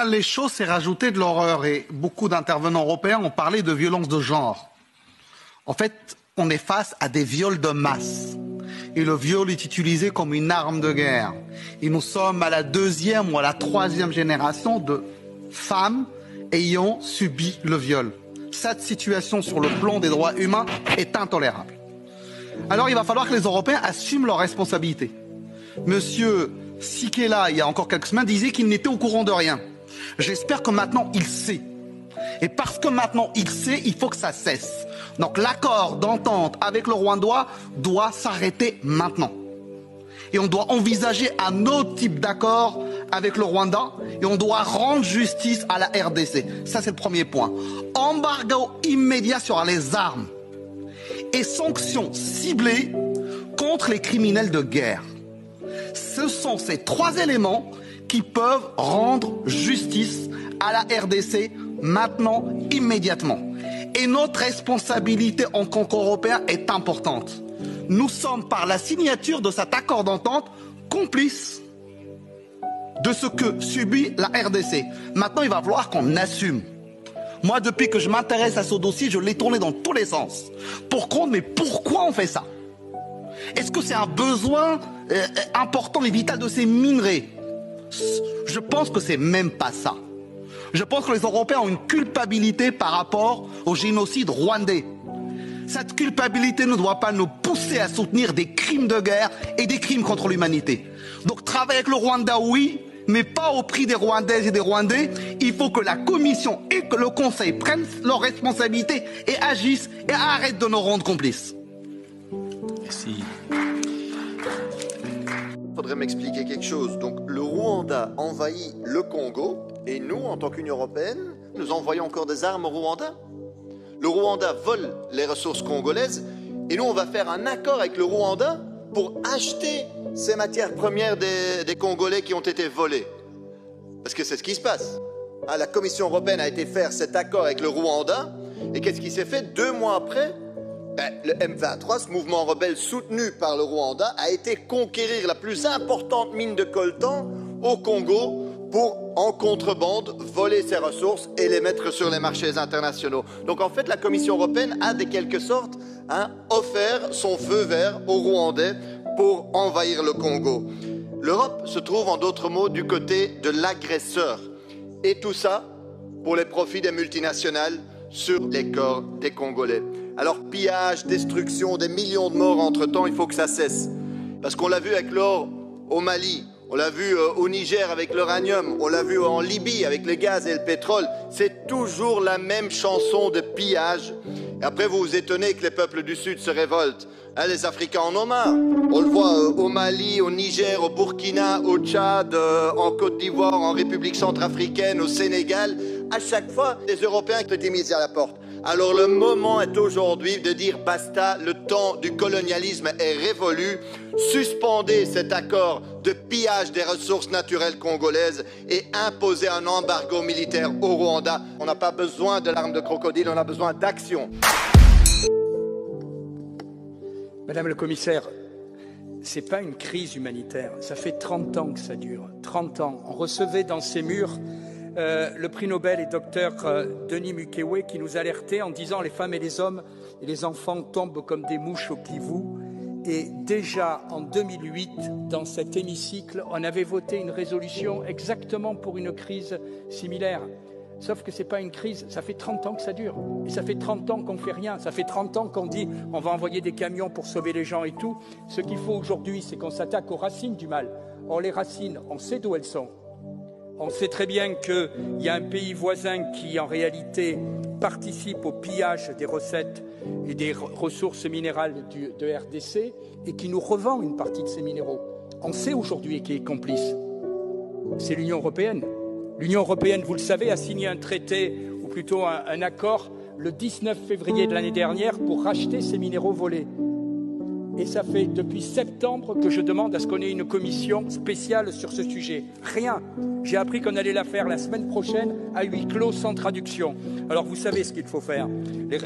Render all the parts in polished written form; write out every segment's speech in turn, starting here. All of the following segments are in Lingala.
les choses, c'est rajouter de l'horreur. Et beaucoup d'intervenants européens ont parlé de violence de genre. En fait, on est face à des viols de masse. Et le viol est utilisé comme une arme de guerre. Et nous sommes à la 2e ou à la 3e génération de femmes ayant subi le viol. Cette situation sur le plan des droits humains est intolérable. Alors il va falloir que les Européens assument leurs responsabilités. Monsieur Sikela, il y a encore quelques semaines, disait qu'il n'était au courant de rien. J'espère que maintenant il sait. Et parce que maintenant il sait, il faut que ça cesse. Donc l'accord d'entente avec le Rwanda doit s'arrêter maintenant. Et on doit envisager un autre type d'accord avec le Rwanda et on doit rendre justice à la RDC. Ça, c'est le premier point. Embargo immédiat sur les armes et sanctions ciblées contre les criminels de guerre. Ce sont ces 3 éléments qui peuvent rendre justice à la RDC maintenant, immédiatement. Et notre responsabilité en tant qu'Européens est importante. Nous sommes, par la signature de cet accord d'entente, complices de ce que subit la RDC. Maintenant, il va falloir qu'on assume. Moi, depuis que je m'intéresse à ce dossier, je l'ai tourné dans tous les sens. Mais pourquoi on fait ça? Est-ce que c'est un besoin important et vital de ces minerais? Je pense que c'est même pas ça. Je pense que les Européens ont une culpabilité par rapport au génocide rwandais. Cette culpabilité ne doit pas nous pousser à soutenir des crimes de guerre et des crimes contre l'humanité. Donc travailler avec le Rwanda, oui, mais pas au prix des Rwandaises et des Rwandais. Il faut que la Commission et que le Conseil prennent leurs responsabilités et agissent et arrêtent de nous rendre complices. Merci. Il faudrait m'expliquer quelque chose. Donc le Rwanda envahit le Congo et nous, en tant qu'Union européenne, nous envoyons encore des armes au Rwanda. Le Rwanda vole les ressources congolaises et nous, on va faire un accord avec le Rwanda pour acheter ces matières premières des Congolais qui ont été volées. Parce que c'est ce qui se passe. La Commission européenne a été faire cet accord avec le Rwanda et qu'est-ce qui s'est fait 2 mois après? Le M23, ce mouvement rebelle soutenu par le Rwanda, a été conquérir la plus importante mine de coltan au Congo pour, en contrebande, voler ses ressources et les mettre sur les marchés internationaux. Donc en fait, la Commission européenne a de quelque sorte offert son feu vert aux Rwandais pour envahir le Congo. L'Europe se trouve, en d'autres mots, du côté de l'agresseur. Et tout ça pour les profits des multinationales sur les corps des Congolais. Alors pillage, destruction, des millions de morts entre-temps, il faut que ça cesse. Parce qu'on l'a vu avec l'or au Mali, on l'a vu au Niger avec l'uranium, on l'a vu en Libye avec le gaz et le pétrole. C'est toujours la même chanson de pillage. Et après, vous vous étonnez que les peuples du Sud se révoltent. Les Africains en ont marre. On le voit au Mali, au Niger, au Burkina, au Tchad, en Côte d'Ivoire, en République centrafricaine, au Sénégal. À chaque fois, les Européens qui étaient mis à la porte. Alors le moment est aujourd'hui de dire basta, le temps du colonialisme est révolu. Suspendez cet accord de pillage des ressources naturelles congolaises et imposez un embargo militaire au Rwanda. On n'a pas besoin de l'arme de crocodile, on a besoin d'action. Madame le commissaire, ce n'est pas une crise humanitaire. Ça fait 30 ans que ça dure. 30 ans. On recevait dans ces murs le prix Nobel et docteur Denis Mukwege qui nous alertait en disant les femmes et les hommes et les enfants tombent comme des mouches au clivou. Et déjà en 2008, dans cet hémicycle, on avait voté une résolution exactement pour une crise similaire. Sauf que ce n'est pas une crise, ça fait 30 ans que ça dure. Et ça fait 30 ans qu'on ne fait rien. Ça fait 30 ans qu'on dit on va envoyer des camions pour sauver les gens et tout. Ce qu'il faut aujourd'hui, c'est qu'on s'attaque aux racines du mal. Or, les racines, on sait d'où elles sont. On sait très bien qu'il y a un pays voisin qui, en réalité, participe au pillage des recettes et des ressources minérales de RDC et qui nous revend une partie de ces minéraux. On sait aujourd'hui qui est complice. C'est l'Union européenne. L'Union européenne, vous le savez, a signé un traité, ou plutôt un accord, le 19 février de l'année dernière pour racheter ces minéraux volés. Et ça fait depuis septembre que je demande à ce qu'on ait une commission spéciale sur ce sujet. Rien. J'ai appris qu'on allait la faire la semaine prochaine à huis clos sans traduction. Alors vous savez ce qu'il faut faire.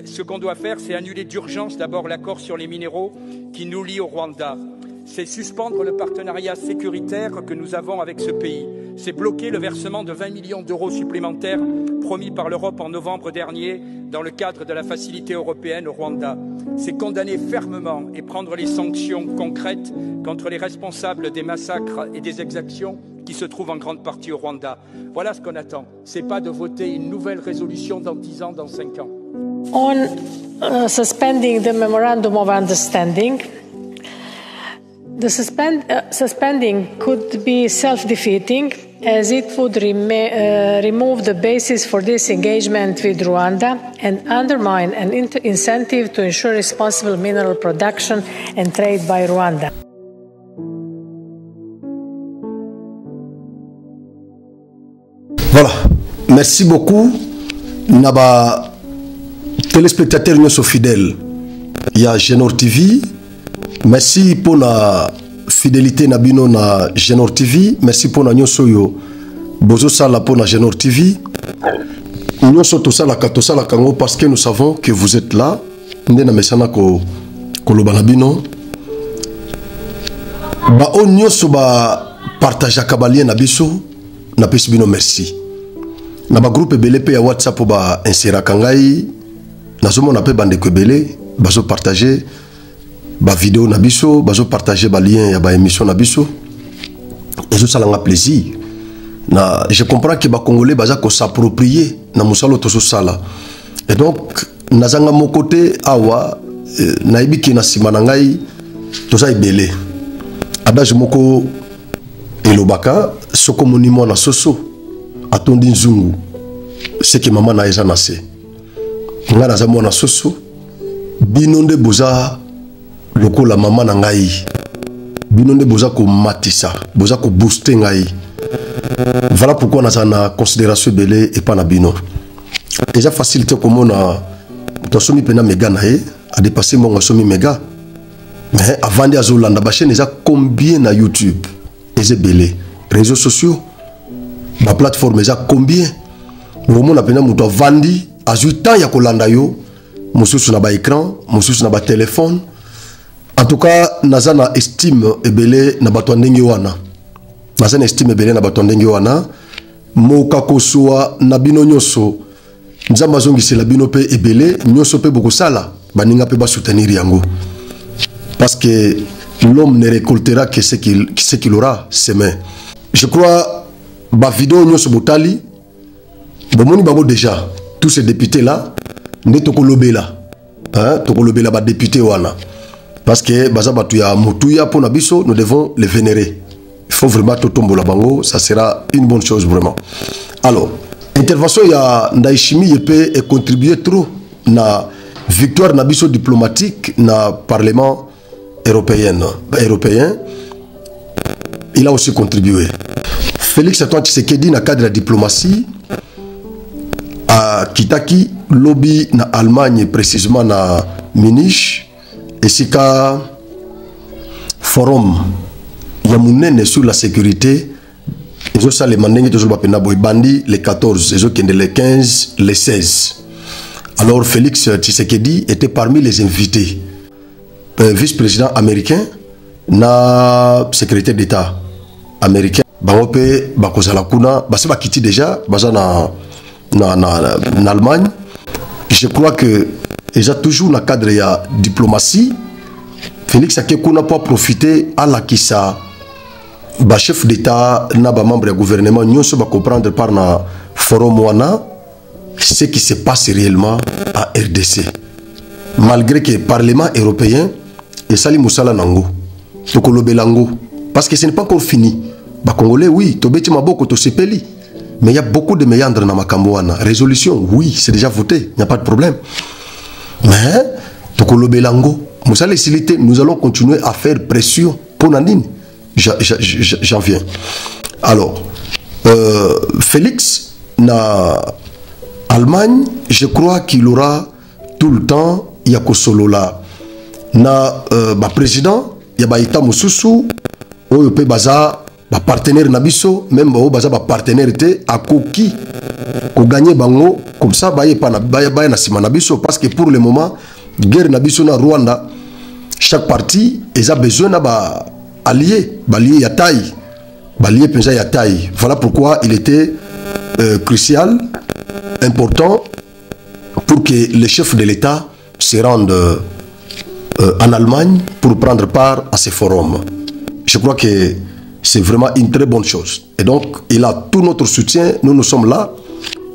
Ce qu'on doit faire, c'est annuler d'urgence d'abord l'accord sur les minéraux qui nous lie au Rwanda. C'est suspendre le partenariat sécuritaire que nous avons avec ce pays. c'est bloquer le versement de 20 millions d'euros supplémentaires promis par l'Europe en novembre dernier dans le cadre de la facilité européenne au Rwanda. C'est condamner fermement et prendre les sanctions concrètes contre les responsables des massacres et des exactions qui se trouvent en grande partie au Rwanda. Voilà ce qu'on attend. Ce n'est pas de voter une nouvelle résolution dans 10 ans, dans 5 ans. On suspending the memorandum of understanding, the suspending could be self-defeating, as it would remove the basis for this engagement with Rwanda and undermine an incentive to ensure responsible mineral production and trade by Rwanda. Voilà, merci beaucoup. Naba téléspectateurs nous sont fidèles. Il y a Genor TV. Merci pour la fidélité nabino na Genor TV. Merci pour la nyosoyo. Bozo sala pour la Genor TV. Nous sommes tous la katosa la kango parce que nous savons que vous êtes là. Ndena mesana ko kolobanabino. Ba on nyoso ba partage kabalien nabiso na pesibino merci. Na ba groupe BLP ya WhatsApp ba insera kangai. Nazomo na pe bande ko belé bazo partager ba vidéo na biso, bazo partager ba lien ya ba émission na biso. Et ça ça plaisir. Na je comprends que ba congolais baza ko s'approprier na musalo to sala. Et donc nazanga mon côté awa na ibiki na simana ngai to sa ibele. Adage moko elobaka soko monimo na soso atondi nzungu c'est que maman na eza na se. Nga naza mwana soso binonde boza lokola mama na ngai binonde boza ko matisa boza ko booster ngai. Voilà pourquoi naza na considération belé et pas na bino. Déjà facilité comme on a tosomi pena mega na e a dépassé mon somi mega. Mais avant de azolanda ba chaîne eza combien na YouTube eza belé réseaux sociaux ba plateforme eza combien vraiment na pena muto vandi azuta ya kolanda yo mususu na ba écran mususu na ba téléphone. En tout cas nazana estime ebele na bato ndenge wana nazana estime ebele na bato ndenge wana moka kosua na bino nyoso nzamba zongisela bino pe ebele nyoso pe bokosala baninga pe ba soutenir yango parce que l'homme ne récoltera que ce qu'il aura semé. Je crois ba vidéo nyoso botali bomoni bango déjà tous ces députés là ne tokolobela hein tokolobela ba député wana parce que baza batu ya mutuya pour na biso nous devons les vénérer. Il faut vraiment totombola bango, ça sera une bonne chose vraiment. Alors intervention ya Ndayishimiye yepe et contribuer trop na victoire na biso diplomatique na parlement européen. Il a aussi contribué. Félix Antoine Tshisekedi na cadre de la diplomatie à Kitaki lobby na Allemagne précisément na Munich et sika forum ya munene sur la sécurité ezo sale mandenge toujours bapena boy bandi les 14 ezo kende les 15 les 16. Alors Félix Tshisekedi était parmi les invités. Vice-président américain na secrétaire d'État américain bangope bakozala kuna basi bakiti déjà baza na Allemagne. Je crois que déjà toujours dans le cadre de la diplomatie Félix Akekuna pour profiter à la kisa ba chef d'État na ba membre du gouvernement nyonso ba comprendre par na forum wana ce qui se passe réellement à RDC malgré que le Parlement européen et sali musala nango tokolobelango parce que ce n'est pas encore fini. Ba Congolais oui tobeti maboko to sepeli mais il y a beaucoup de méandres dans makambo wana. Résolution oui c'est déjà voté, il n'y a pas de problème. Mais tokolobelango musala silité nous allons continuer à faire pression pour Nandine. J'en viens. Alors Félix na Allemagne, je crois qu'il aura tout le temps yakosolola na ba président ya ba état mususu oyo pe baza ba partenaire na biso même ba baza ba partenaire te akoki ko gagner bango comme ça ba yepa na ba na sima na biso parce que pour le moment guerre na biso na Rwanda chaque parti a besoin na ba allié ya taille balié penza ya taille. Voilà pourquoi il était crucial, important, pour que les chefs de l'État se rendent en Allemagne pour prendre part à ces forums. Je crois que c'est vraiment une très bonne chose. Et donc, il a tout notre soutien. Nous sommes là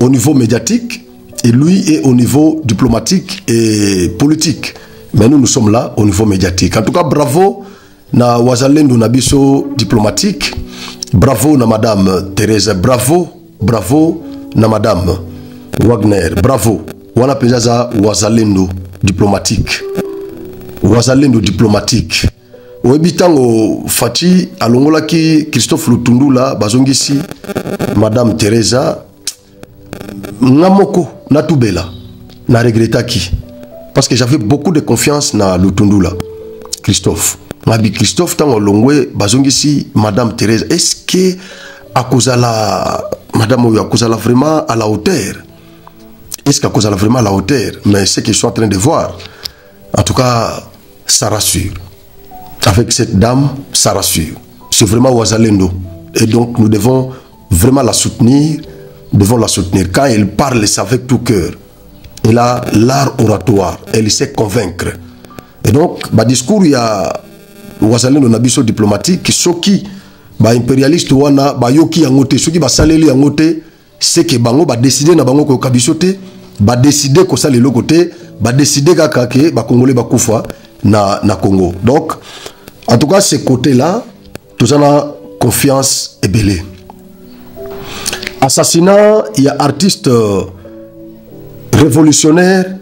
au niveau médiatique et lui est au niveau diplomatique et politique. Mais nous sommes là au niveau médiatique. En tout cas, bravo na wazalendo na biso diplomatique. Bravo na Madame Thérèse. Bravo, bravo na Madame Wagner. Bravo. Wana penzaza wazalendo diplomatique. Wazalendo diplomatique. Oebitango Fati alongolaki Christophe Lutundula bazongisi Madame Teresa ngamoko natubela na regretaki parce que j'avais beaucoup de confiance na Lutundula Christophe mabi Christophe tango longwe bazongisi Madame Teresa est-ce que akozala Madame Oyo akozala vraiment à la hauteur, est-ce qu'akozala vraiment à la hauteur, mais ce que je suis en train de voir en tout cas ça rassure. Avec cette dame, ça rassure. C'est vraiment Wazalendo. Et donc, nous devons vraiment la soutenir. Nous devons la soutenir. Quand elle parle, c'est avec tout cœur. Elle a l'art oratoire. Elle sait convaincre. Et donc, bah, discours, il y a Wazalendo Nabiso diplomatique. Ceux qui, bah, impérialiste, wana, bah, yoki yangote, ceux qui, bah, saleli yangote, c'est que bango, bah, décider na bango ko kabisote, bah, décider ko saleli côté, bah, décider kakake, bah, Congolais, bah, koufa, na Congo. Donc, en tout cas, ces côtés-là, tout ça a confiance et belé. Assassinat, il y a artiste révolutionnaire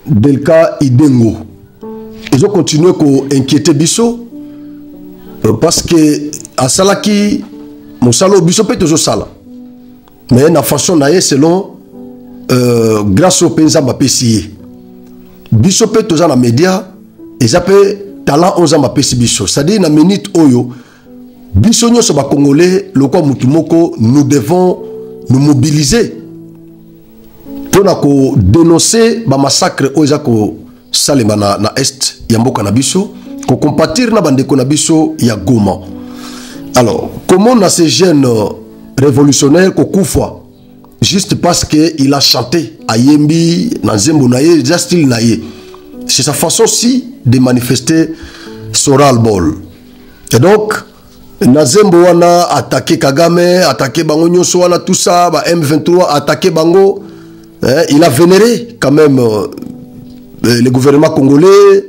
Delka Idengo. Ils ont continué à inquiéter Bisso parce que à Salaki, mon salo Bisso peut toujours sala. Mais la façon naïe selon grâce au Penza Mapessier. Bisso peut toujours dans les médias et ça peut talent 11 ans mapesi biso. C'est-à-dire, na minute oyo, biso nyoso ba Congolais, loko mutumoko, nous devons nous mobiliser pour dénoncer ba massacre oyo ko salema na est ya mboka na biso, ko compatir na bandeko na biso ya Goma. Alors, comment na ces jeunes révolutionnaires ko kufa juste parce que il a chanté ayembi na nzembo na ye, déjà style na ye. C'est sa façon aussi de manifester son ras-le-bol. Et donc, Nazembo wana attaqué Kagame, attaqué Bango Nyonso wana tout ça, bah M23 attaqué Bango. Il a vénéré quand même le gouvernement congolais.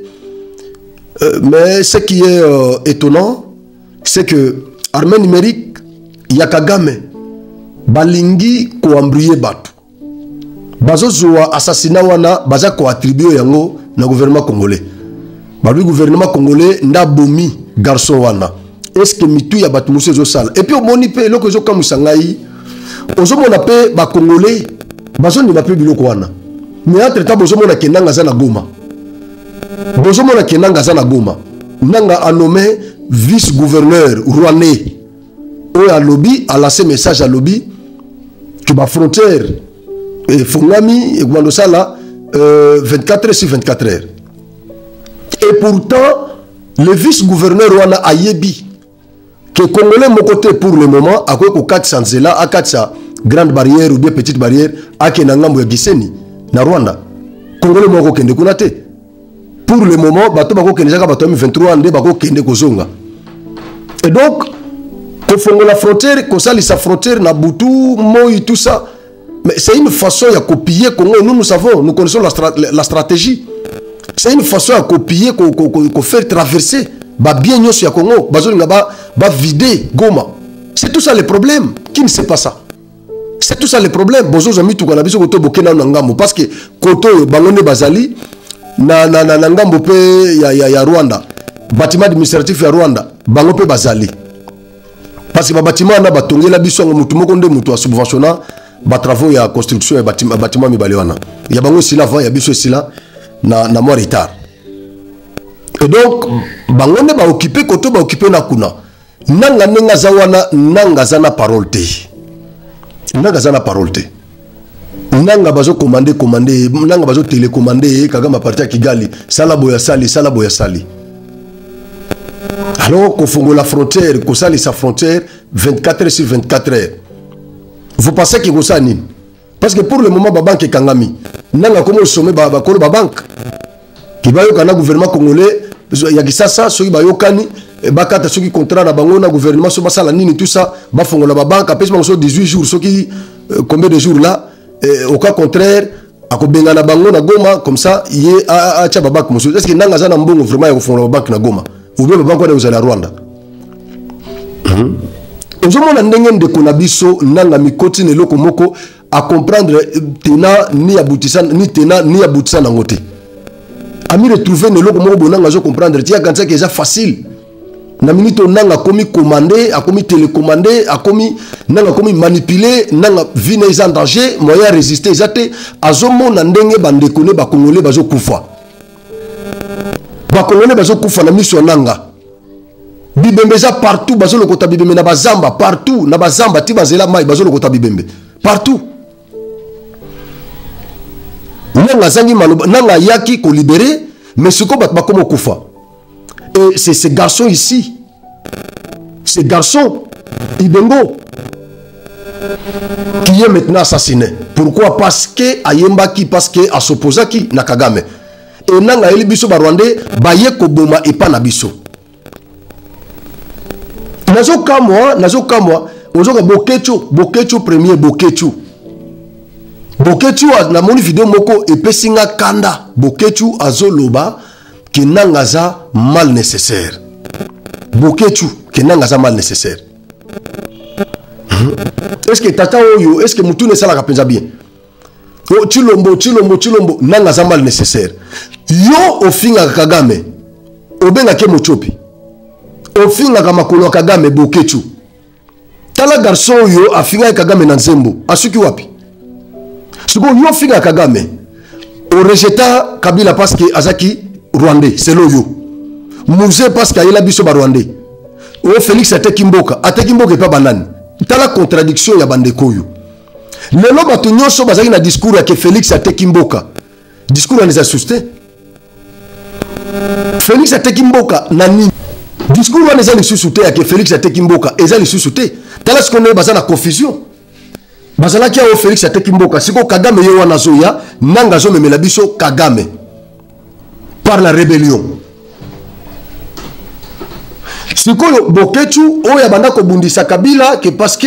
Mais ce qui est étonnant, c'est que armée numérique, il y a Kagame, balingi ko embrouiller batu. Bazo zoa assassinat wana, baza ko attribuer yango na gouvernement congolais. Le gouvernement congolais n'a bomi garçon wana. Est-ce que mitu ya batu muso zo sala? Et puis au moni pe loko zo kamusangai. Ozo mona pe ba congolais bazo ni ba pe biloko wana. Mais entre temps bozo mona kenanga za na Goma. Bozo mona kenanga za na Goma. Nanga a nommé vice-gouverneur rwandais. O a lobby a lancé message à lobby que ba frontière et fongami et kumando sala 24 heures sur 24 heures. Et pourtant, le vice-gouverneur Rwanda a yebi que Congolais mon côté pour le moment à quoi ko 400 zela à 400 grande barrière ou bien petite barrière à Kenangambo ya Giseni na Rwanda. Congolais mon ko kende kunate. Pour le moment, bato bako kende jaka bato 23 ande bako kende kozonga. Et donc, ko fongo la frontière, ko sali sa frontière na Butu, Moi tout ça. Mais c'est une façon de copier Congo. Nous savons, nous connaissons la stratégie. C'est une façon à copier, qu'on faire traverser. Bah bien nous sur Congo, bah vider Goma. C'est tout ça le problème. Qui ne sait pas ça? C'est tout ça le problème. Bozo zami tout kana biso koto bokena na ngambo parce que koto bangone bazali na ngambo pe ya Rwanda. Bâtiment administratif ya Rwanda, bango pe bazali. Parce que ba bâtiment na batongela biso mutu moko nde mutu a subventionna ba travaux ya construction ya bâtiment mibale wana. Ya bango sila va ya biso sila na moi retard. Et donc bango ne ba occuper koto ba occuper na kuna. Nanga nenga zawana nanga zana parole te. Nanga zana parole te. Nanga bazo commander nanga bazo télécommander Kagame parti à Kigali sala boya sali. Alors qu'on fongo la frontière, qu'on sali sa frontière, 24 heures sur 24 heures. Vous pensez qu'il y a ça? Parce que pour le moment, la banque est kangami. Nanga comme au sommet, la banque. Qui va y avoir gouvernement congolais, il y a ça, ceux qui va y avoir bakata ceux qui contrat na bango na gouvernement so basala nini tout ça ba fongola ba banque après so 18 jours ceux qui combien de jours là au cas contraire akobenga na bango na Goma comme ça yé a cha babak monsieur est-ce que nanga za na mbongo vraiment ya fongola ba banque na Goma ou bien ba banque na uzala Rwanda ozomona ndenge ndeko na biso nanga mikoti ne loko moko à comprendre tena ni aboutissant ni tena ni aboutissant na ngote ami retrouver ne loko moko bonanga zo comprendre tia quand ça que c'est facile na minute nanga komi commandé a komi télécommandé a komi nanga komi manipulé nanga vie n'est en danger moyen résister ezate azomona ndenge bandeko ne ba congolais bazo kufa ba congolais bazo kufa na miso nanga bibembe za partout bazo lokota bibembe na bazamba partout na bazamba ti bazela mai bazo lokota bibembe partout nanga zangi maloba nanga yaki ko libérer mais siko bat ba komo kufa. Et c'est ce garçon ici, ce garçon, Ibengo, qui est maintenant assassiné. Pourquoi? Parce que Ayembaki, parce que Asopozaki, Nakagame. Et Nanga Elibiso Barwande, Baye Koboma et pas Nabiso. Nazo Kamwa, Ozoka Bokecho premier, Bokecho. Bokecho, na moni vidéo moko, et Pessinga Kanda, Bokecho, Azoloba, qui n'angaza mal nécessaire. Bokechu qui n'angaza mal nécessaire. Est-ce que tata oyo, est-ce que mutu ne sala kapenza bien? Oh chilombo n'angaza mal nécessaire. Yo ofinga Kagame, obenga ke mochopi. Ofinga kamakolo Kagame Bokechu. Tala garçon yo afinga Kagame na nzembo. Asuki wapi? Suko yo finga Kagame. O rejeta Kabila parce que Azaki Rwandais, c'est l'oyo. Mouzé parce qu'il y a biso ba Rwandais. O Félix Atekimboka est pas banane. T'as la contradiction ya bandeko yo. Le loba to nyoso bazaki na discours ya que Félix Atekimboka. Discours les assusté. Félix Atekimboka nani. Discours les a les susouté ya que Félix Atekimboka et les susouté. T'as la ce qu'on est bazana confusion. Bazala ki o Félix Atekimboka siko Kagame yo wana zoya nanga zo memela biso Kagame. Par la rébellion. Sikoyo Bokechu oya banda ko bundisa Kabila que parce que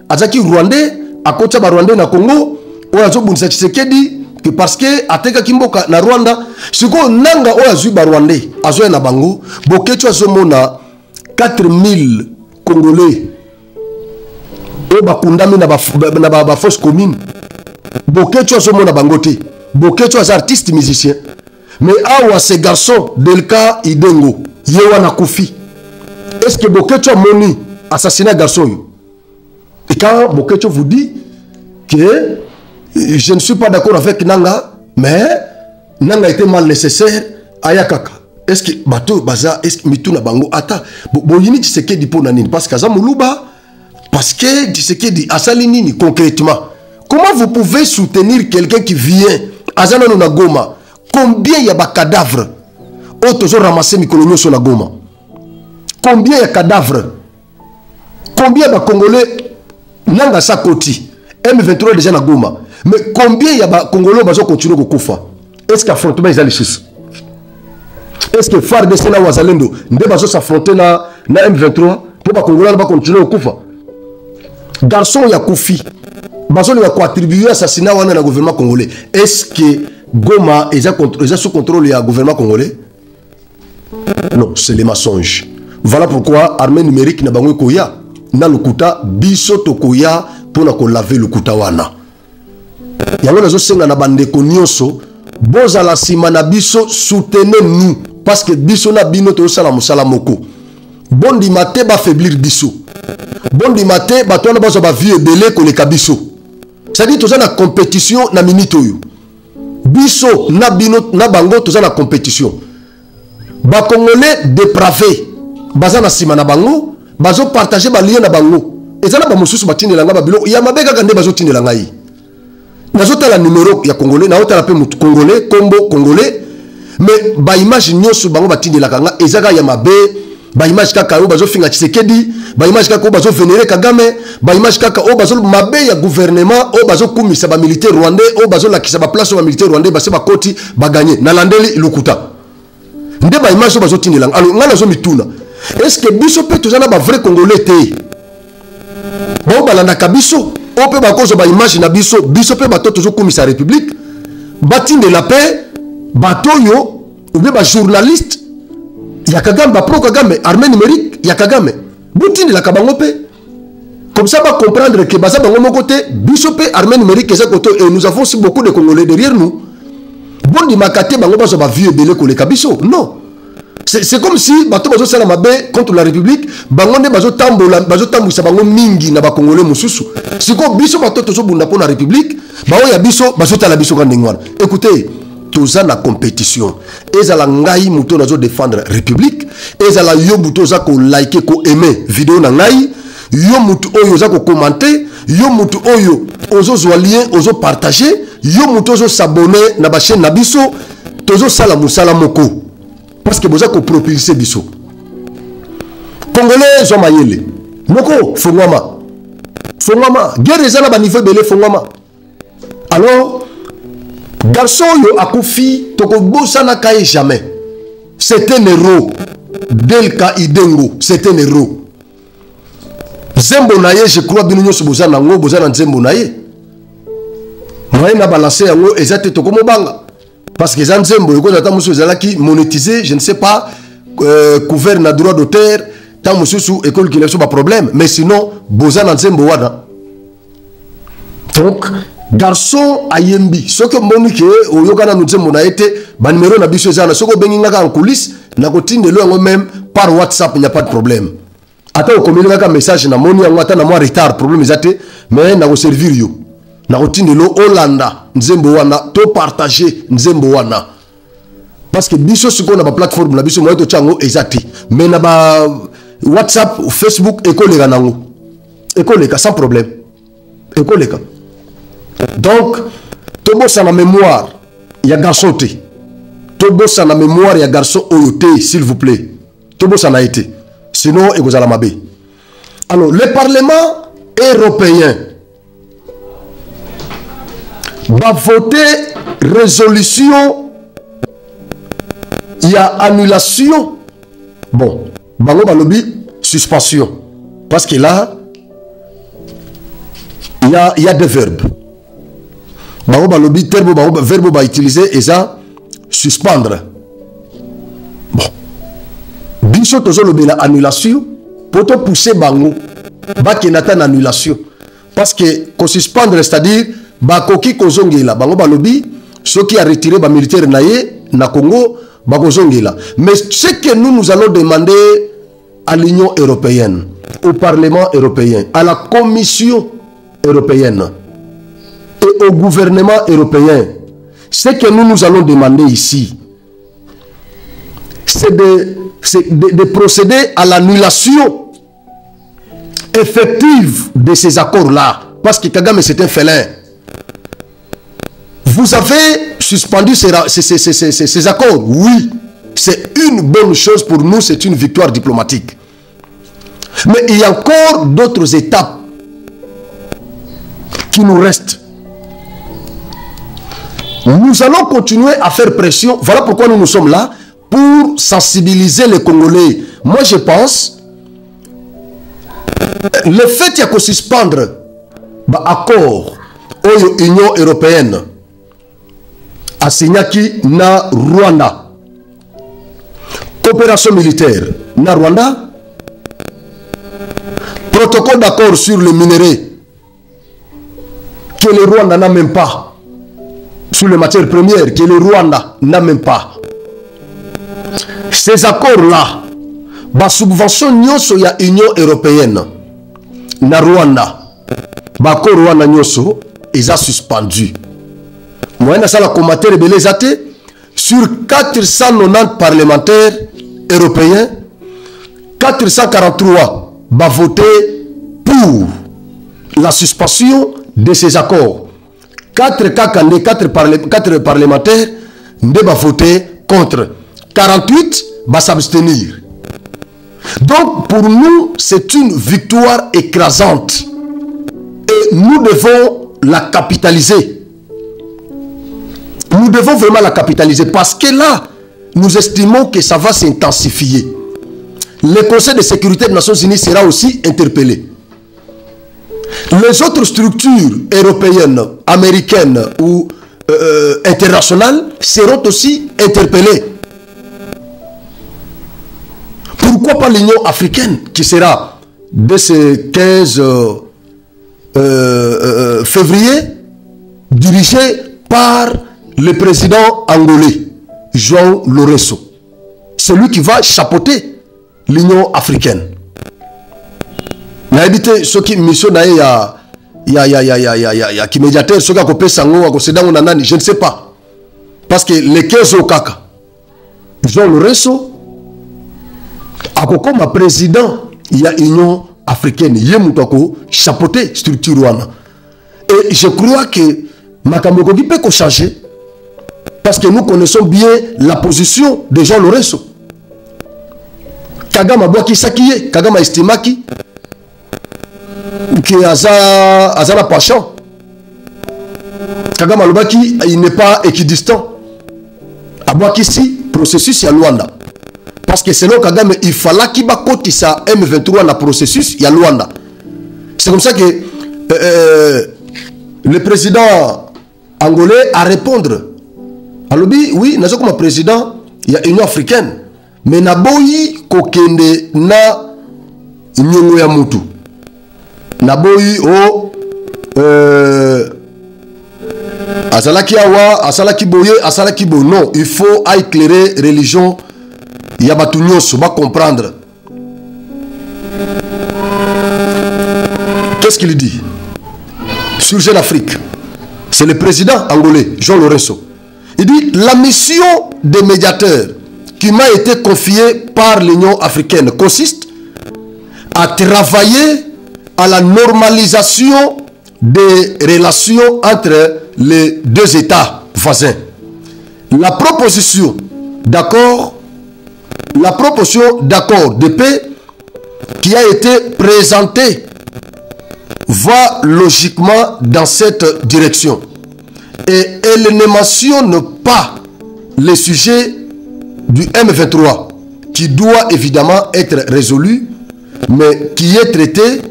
azaki Rwandais akota ba Rwandais na Congo oya zo bundisa Tshisekedi que parce que ateka kimboka na Rwanda sikoyo nanga oya zui ba Rwandais azoya na bango Bokechu azomona 4000 Congolais o bakundami na ba fausse commune Bokechu azomona bango te Bokechu az artiste musicien. Mais awa ce garçon Delka Idengo yewana kufi. Est-ce que Bokecho a moni assassiné garçon? Et quand Bokecho vous dit que je ne suis pas d'accord avec Nanga, mais Nanga était mal nécessaire ayakaka. Est-ce que bateau baza est-ce que mituna bango ata boyini Tshisekedi pour nanini parce que Azamuluba parce que Tshisekedi asalinini concrètement. Comment vous pouvez soutenir quelqu'un qui vient Azana na Goma? Combien il y a de cadavres? Autres ont ramassé Mikolonio sur la Goma. Combien il y a de cadavres? Combien de Congolais n'ont sa côté? M23 déjà na Goma. Mais combien il y a de Congolais qui continuent à Koufa? Est-ce qu'affrontement est allé? Est-ce que FARDC na Wazalendo ne s'affronter na M23 pour que Congolais continuer à Koufa? Garçon ya Koufi. Bazo lui a contribué à assassinat dans le gouvernement congolais. Est-ce que Goma est sous contrôle du gouvernement congolais? Non, c'est les mensonges. Voilà pourquoi l'armée numérique n'a pas eu koya. Na lukuta biso tokoya pour na laver le kuta wana. Yango nazo senga na bandeko nyonso boza la sima na biso soutenez-nous parce que biso na bino to sala musala moko. Bondi maté ba faiblir biso. Bondi maté ba tona bazo ba vie belé ko le kabiso. C'est-à-dire toza na compétition na minute oyo. Biso na bino na bango toza na compétition. Ba Congolais dépravés baza na sima na bango bazo partager ba lien na bango. Ezala ba mosusu batindela nga ba bilo ya mabeka kande bazo tindela ngai. Nazo tala numéro ya Congolais na otala pe mutu Congolais, Combo Congolais mais ba image nyoso bango batindela nga ezaka ya mabe ba image kaka o bazo finga Tshisekedi, ba image kaka o bazo vénérer Kagame, ba image kaka o bazo mabe ya gouvernement o bazo kumisa ba militaire rwandais o bazo lakisa ba place ba militaire rwandais ba se ba koti ba gagner na landeli lukuta. Nde ba image o bazo tinela. Alors ngana zo mituna. Est-ce que biso pe tozana ba vrai congolais té? Ba balanda kabiso o pe ba kozo ba image na biso, biso pe ba to tozo kumisa république. Batinde la paix, batoyo ou bien ba journaliste ya Kagame, ba pro Kagame, armée numérique, ya Kagame. Boutine la kabangope. Comme ça, va comprendre que Baza Bango côté, Bisopé, armée numérique, et nous avons aussi beaucoup de Congolais derrière nous. Bon, di makate, Bango Baza va vieux belé pour les Kabiso. Non. C'est comme si, Bato Bazo Salamabé contre la République, Bango ne Bazo Tambo, Bazo Tambo, sa Bango Mingi, na ba Congolais Moussousou. C'est comme Biso Bato Tozo Bunda pour la République, Bao ya Biso, Bazo Talabiso Gandengwan. Écoutez, toza na compétition ezala ngai muto nazo défendre république ezala yo muto za ko like ko aimer vidéo na ngai yo muto oyo za ko commenter yo muto oyo ozo zwa lien ozo partager yo muto ozo s'abonner na ba chaîne na biso tozo sala musala moko parce que boza ko propulser biso congolais zo mayele moko fongwama guerre ezala ba niveau belé fongwama alors garçon yo akufi toko bossa na kaye jamais. C'est un héros. Delka Idengo, c'est un héros. Zembo naye, je crois bien nous boza nango boza na zembo naye. Moi na balancer yango ezate toko mobanga. Parce que zan zembo yoko ta musu ezalaki monétisé, je ne sais pas couvert na droit d'auteur, ta musu école qui n'a pas problème, mais sinon boza na zembo wana. Donc garçon ayembi soko monike oyokana nous zembo na été ba numéro na biso ezana soko benginga ka en coulisses na kotindelo yango même par WhatsApp, il n'y a pas de problème. Ata o communiquer un message na moni yango ata na moi retard problème ezate mais na ko servir yo na kotindelo Hollanda nzembo wana to partager nzembo wana parce que biso siko na ba plateforme na biso mo to chango ezate mais na ba WhatsApp ou Facebook ekoleka nango ekoleka sans problème ekoleka. Donc, Tobo sa na mémoire, il y a garçon té. Tobo sa na mémoire, il y a garçon oyoté, s'il vous plaît. Tobo sa na été. Sinon, il y a la mabé. Alors, le Parlement européen va voter résolution. Il y a annulation. Bon, Bango Balobi, suspension. Parce que là, il y a des verbes. Baoba lobby terme verbe va utiliser et ça suspendre. Bon. Biso tozo lobby la annulation pour te pousser bango ba kenata na annulation parce que ko suspendre c'est-à-dire ba koki kozongela bango ba lobby ceux qui a retiré ba militaire naie na Congo ba kozongela. Mais ce que nous allons demander à l'Union européenne, au Parlement européen, à la Commission européenne et au gouvernement européen, ce que nous allons demander ici, c'est de procéder à l'annulation effective de ces accords-là. Parce que Kagame, c'est un félin. Vous avez suspendu ces accords. Oui, c'est une bonne chose pour nous, c'est une victoire diplomatique. Mais il y a encore d'autres étapes qui nous restent. Nous allons continuer à faire pression. Voilà pourquoi nous sommes là, pour sensibiliser les Congolais. Moi, je pense, le fait qu'il y a qu'on suspendre l'accord de l'Union européenne à Signaki na Rwanda, coopération militaire na Rwanda, protocole d'accord sur le minerai que le Rwanda n'a même pas, sur les matières premières que le Rwanda n'a même pas. Ces accords-là, la subvention nyoso ya Union européenne na Rwanda, l'accord Rwanda nyoso ils a suspendu. Moi na sala commentaire belé zate sur 490 parlementaires européens, 443 va voter pour la suspension de ces accords. 4 parlementaires ne va voter contre. 48 va s'abstenir. Donc pour nous, c'est une victoire écrasante. Et nous devons la capitaliser. Nous devons vraiment la capitaliser parce que là, nous estimons que ça va s'intensifier. Le Conseil de sécurité des Nations Unies sera aussi interpellé. Les autres structures européennes, américaines ou internationales seront aussi interpellées. Pourquoi pas l'Union africaine qui sera dès ce 15 février dirigée par le président angolais João Lourenço, celui qui va chapeauter l'Union africaine. N'habitez ceux qui mission qui médiateur ceux qui a coupé sango à cause d'un je ne sais pas parce que les 15 au kaka João Lourenço a comme président il y a Union africaine yemutako chapeauter structure wana et je crois que makamoko qui peut changer parce que nous connaissons bien la position de João Lourenço. Kagame boaki sakiye Kagame estimaki qui aza la passion. Kagame alobaki il n'est pas équidistant. Aboaki si processus ya Luanda. Parce que selon Kagame il fallait qu'il bakotisa M23 na processus ya Luanda. C'est comme ça que le président angolais a répondre. Alobi oui, nazo comme président il y a Union africaine mais naboyi kokende na nyongo ya mutu. Naboyi o azalaki awa asalaki boye asalaki bo non il faut éclairer religion ya batu nyonso ba comprendre. Qu'est-ce qu'il dit sur Jeune Afrique? C'est le président angolais João Lourenço. Il dit la mission des médiateurs qui m'a été confiée par l'Union africaine consiste à travailler à la normalisation des relations entre les deux États voisins. La proposition d'accord de paix qui a été présentée va logiquement dans cette direction. Et elle ne mentionne pas le sujet du M23 qui doit évidemment être résolu mais qui est traité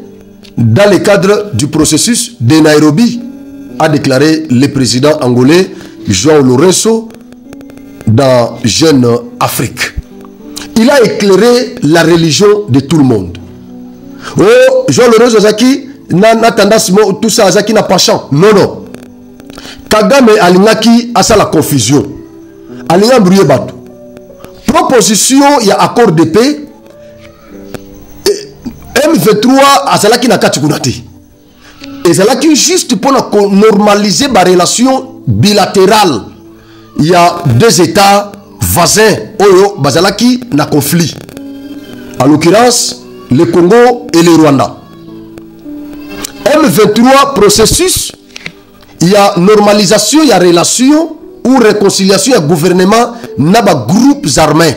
dans le cadre du processus de Nairobi, a déclaré le président angolais João Lourenço dans Jeune Afrique. Il a éclairé la religion de tout le monde. Oh, João Lourenço Zaki n'a tendance tout ça Zaki n'a pas chant. Non, non. Kagame alingaki asa la confusion. Alinga brouillé bateau. Proposition, il y a accord de paix. M23 azalaki na katikunati. Et zalaki juste pour normaliser la relation bilatérale. Il y a deux États voisins oyo bazalaki na conflit. En l'occurrence, le Congo et le Rwanda. M23 processus, il y a normalisation, il y a relation ou réconciliation, il y a gouvernement naba groupes armés.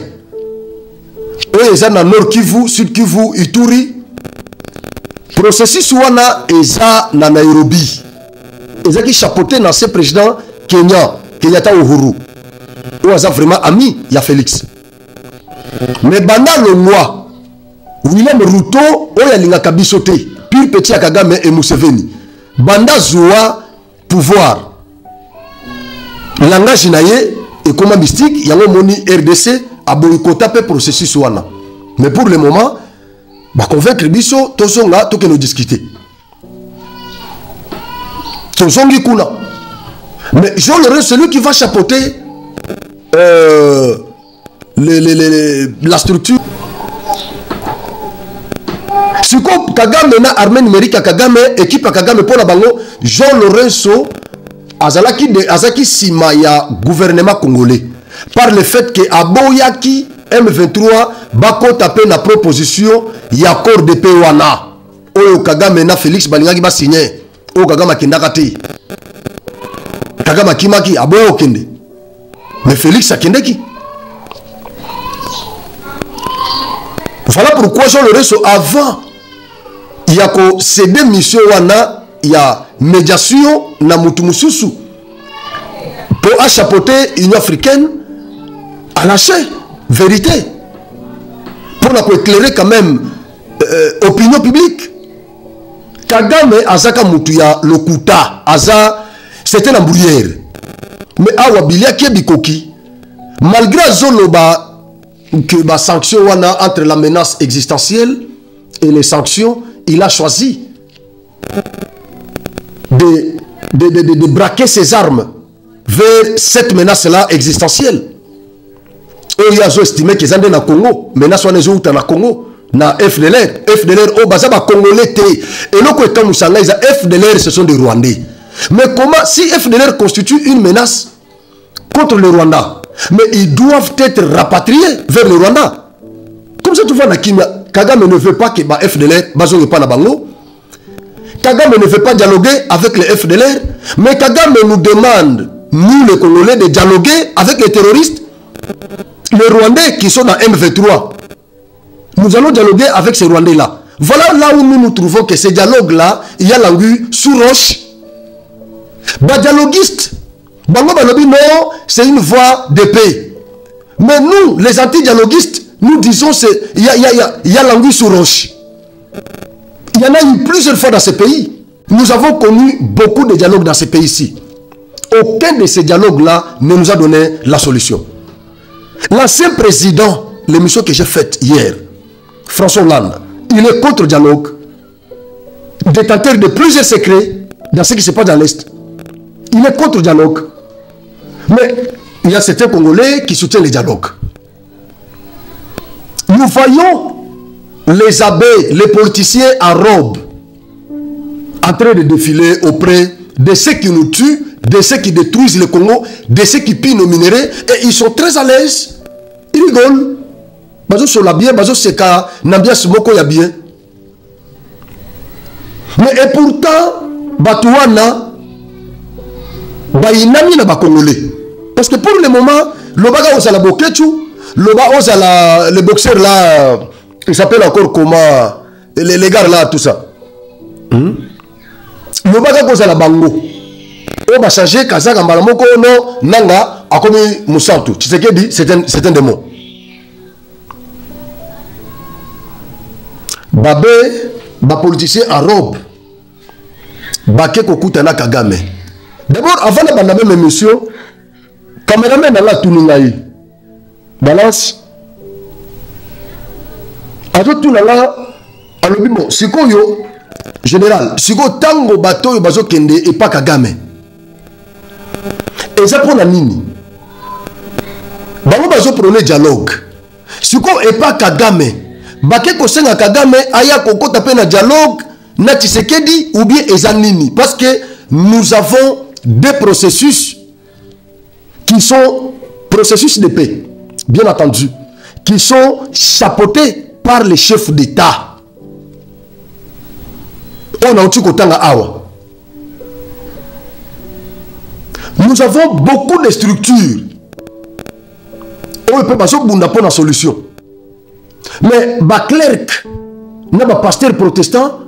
Eux ils sont dans Nord Kivu, Sud Kivu, Ituri. Processus wana eza na Nairobi. Eza qui chapeauté dans ce président Kenyatta Uhuru. Ou eza vraiment ami ya Félix. Mais banda le mois William Ruto oya linga kabisote pire petit ya Kagame et Museveni. Banda zoa pouvoir. Langage naye et comment mystique yango moni RDC a boycotté pe processus wana. Mais pour le moment bah convaincre biso tozonga to que nous discuter. Tozongi kuna. Mais João Lourenço celui qui va chapeauter la structure. Si comme Kagame na armée numérique à Kagame équipe à Kagame pour la bango João Lourenço azaki sima ya gouvernement congolais par le fait que aboyaki M23 bako tapé na proposition ya accord de paix wana oyo Kagame na Félix balingaki ba signer oyo Kagame kindaka te Kagame kimaki aboyo kende mais Félix akendeki Voilà pourquoi Jean Lorenzo, avant, il y a que ces deux missions, il y a médiation, na mutumususu, pour achapoter l'Union africaine à lâcher vérité, pour éclairer quand même opinion publique. Kagame azaka mutuya lokuta aza c'était la bruyère, mais awa bilia qui bikoki malgré zoloba que ba sanction wana entre la menace existentielle et les sanctions, il a choisi de braquer ses armes vers cette menace-là existentielle. Il y a estimé qu'ils sont dans Congo, menace wana ezouta na Congo, na FDLR au baza ba congolais té. Et le côté musanga ils FDLR ce sont des Rwandais. Mais comment si FDLR constitue une menace contre le Rwanda, mais ils doivent être rapatriés vers le Rwanda. Comme ça tu vois na Kimia, Kagame ne veut pas que ba FDLR bazo pas na bango. Kagame ne veut pas dialoguer avec les FDLR, mais Kagame nous demande, nous les Congolais, de dialoguer avec les terroristes, les Rwandais qui sont dans M23. Nous allons dialoguer avec ces Rwandais-là. Voilà là où nous trouvons que ces dialogues-là, il y a l'anguille sous roche. Bah, dialoguistes, non, c'est une voie de paix. Mais nous, les anti-dialoguistes, nous disons qu'il y a l'anguille sous roche. Il y en a eu plusieurs fois dans ce pays. Nous avons connu beaucoup de dialogues dans ce pays-ci. Aucun de ces dialogues-là ne nous a donné la solution. L'ancien président, l'émission que j'ai faite hier, François Hollande, il est contre le dialogue, détenteur de plusieurs secrets dans ce qui se passe dans l'Est. Il est contre le dialogue. Mais il y a certains Congolais qui soutiennent le dialogue. Nous voyons les abbés, les politiciens en robe, en train de défiler auprès de ceux qui nous tuent, de ceux qui détruisent le Congo, de ceux qui pillent nos minéraux, et ils sont très à l'aise. Ils rigolent. Bazo sur la bien, bazo seka, nambia smoko ya bien. Mais et pourtant, Batouana, bainami na ba Congolais. Parce que pour le moment, le baga osala bokechu, le baga osala le boxeur là. Il s'appelle encore comment les gars là, tout ça. Le baga cause à la bango. On va changer Kazaka Malamoko, non, Nanga, a commis Moussantou. Tu sais qu'il dit, c'est un démon. Babé, ba politicien en robe. Baké Kokutana Kagame. D'abord, avant de la même émission, caméraman n'a la Touningaï. Balance. Alors tout là, alors bon, c'est quoi yo général, c'est quoi tango bateau yo bazo kende et pas Kagame. Et ça pour la nini. Bango bazo prôner dialogue. C'est quoi et pas Kagame. Baké ko senga Kagame aya koko tapé na dialogue na Tshisekedi ou bien ezanini parce que nous avons des processus qui sont processus de paix, bien entendu, qui sont chapeautés par les chefs d'État. On a aussi Kotanga Awa. Nous avons beaucoup de structures. On peut pas pour la solution. Mais ba clerc, na ba pasteur protestant,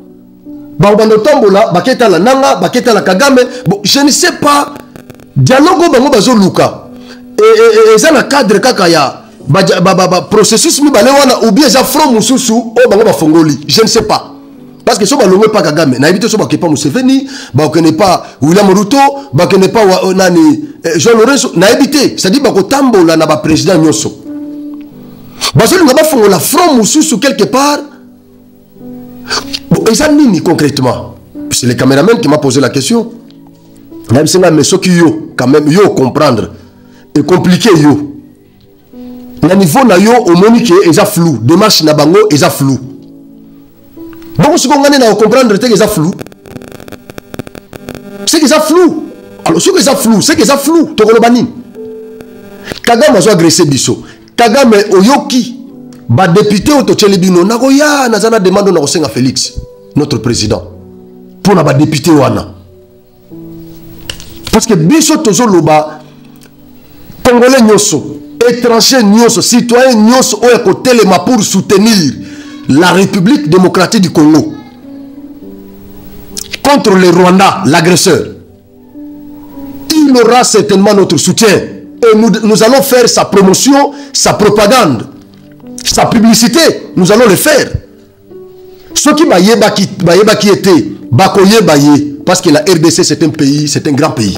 ba obandotombola, ba keta la nanga, ba keta la Kagame. Bon, je ne sais pas. Dialogue bango bazo luka. Et ça na cadre kakaya. Processus mi balewana ou bien j'affronte mususu o bango ba fongoli, je ne sais pas parce que so ba longwe pas Kagame na éviter so ba kepa Museveni ba connaît pas William Ruto ba connaît pas nani Jean Lorenzo na éviter ça dit ba ko tambola na ba président nyoso ba so nga ba fongola front mususu quelque part. Bon ça nini concrètement, c'est le caméraman qui m'a posé la question. Même si mais ce qui yo quand même yo comprendre et compliqué yo. Le niveau na yo au monique est flou, démarche na bango est flou. Donc ce qu'on a na comprendre c'est que ça flou. C'est que ça flou. Alors ce que ça flou, c'est que ça flou. Tokolobani. Kagame a agressé biso. Kagame oyoki ba député au Tochelibino nagoya nazana demande na Osenga Félix, notre président. Pour na ba député wana. Parce que biso tozoloba Congolais nyoso étrangers nyonso, citoyens nyonso oya kotelema pour soutenir la République démocratique du Congo contre le Rwanda, l'agresseur, il aura certainement notre soutien. Et nous allons faire sa promotion, sa propagande, sa publicité. Nous allons le faire. Ceux qui qui étaient, parce que la RDC c'est un pays, c'est un grand pays.